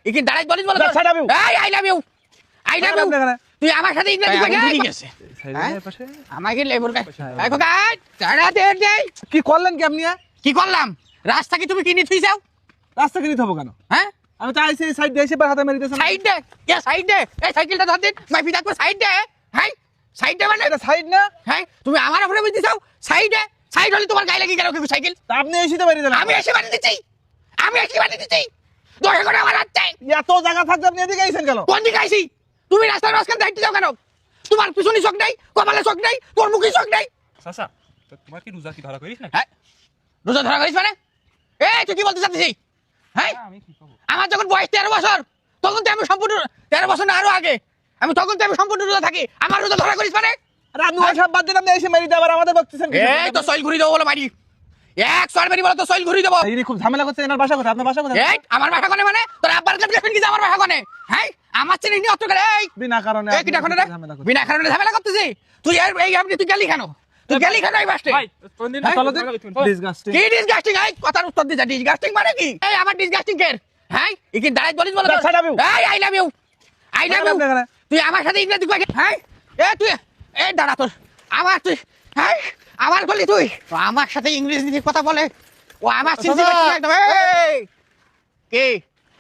একে দাঁড়াই বলিস বলো এই আই লাভ ইউ তুই আমার সাথে ইংরেজি কই গেছে আমাকে লেবুর গায় এই খোকা দাঁড়া দে কি করলেন কি আপনি? কি করলাম রাস্তা কি তুমি কিনে থুইছাও রাস্তা কিনে থবো কেন? হ্যাঁ আমি তো আইসি সাইড দিয়ে এসে হাতে মেরে দিয়েছেন। সাইড দে কে সাইড দে এই সাইকেলটা ধর দিন মাই পিতা কো সাইড দে হ্যাঁ সাইড দে মানে এটা সাইড না? হ্যাঁ তুমি আমার উপরে বুঝ দিছাও সাইড হলে তোমার গায়ে লাগি গেল কি সাইকেল তা আপনি এসে তো মেরে দিলেন। আমি এসে বাড়ি দিচ্ছি দশ করে আমার হাতে এত জায়গা থাকতে আপনি এদিকে আইছেন কেন? কোন দিকে আইছি তুমি রাস্তার মাঝখানে দাঁড়িয়ে যাও কেন তোমার পিছনে চোখ নাই কপালে চোখ নাই তোর মুখে চোখ নাই চাচা তোমার কি রোজা কি ধরা করিস না? হ্যাঁ রোজা ধরা করিস মানে তুই কি বলতে চাচ্ছিস হ্যাঁ আমি কি করব? আমার যখন বয়স 13 বছর তখন তো আমি সম্পূর্ণ 13 বছর না আরো আগে আমি সম্পূর্ণ রোজা থাকি আমার রোজা ধরা করিস মানে আরে আপনি ওই সব বাদ দেন, আপনি এসে মেরে দিয়ে আবার আমাদের বকতেছেন কি? এই তো সইল ঘুরি দেবো বলে মারি এক সর মারি বলে তো সইল ঘুরি দেবো ইনি খুব ঝামেলা করছে। এনার বাসা কোথায়? আপনার বাসা কোথায়? এই আমার ভাষা কোনে মানে তোর আব্বার কাছে গেছিস কি আমার ভাষা কোনে হ্যাঁ আমার চেনে নি অত করে এই বিনা কারণে এই কিটা কোনে রে বিনা কারণে ঝামেলা করতেছিস তুই এই আপনি তুই গেলি কেন এই বাসে ভাই কোন দিন চলো দিন। ডিসগাস্টিং। কি ডিসগাস্টিং এই কথার উত্তর দিছা ডিসগাস্টিং মানে কি এই আমার ডিসগাস্টিং কেন হ্যাঁ একে দাঁড়াই বলিস বলো Sir, I love you. এই আই লাভ ইউ তুই আমার সাথে ইংরেজি কই হ্যাঁ তুই এই দাঁড়া তোর আমার তুই হ্যাঁ আমার বলি তুই ও আমার সাথে ইংরেজি কথা বলে ও আমার চিনতে পারছিস না একদম এই কে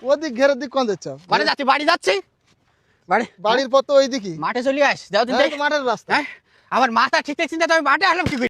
ওদিক ঘেরের দিক কোন যাচ্ছ? বাড়ি যাচ্ছি বাড়ির পর তো ওই দিকই মাঠে চলে আস যাও দিন মাঠের রাস্তা। হ্যাঁ আমার মাথা ঠিক ঠিক চিন্তা তো আমি মাঠে আসলাম কি করে?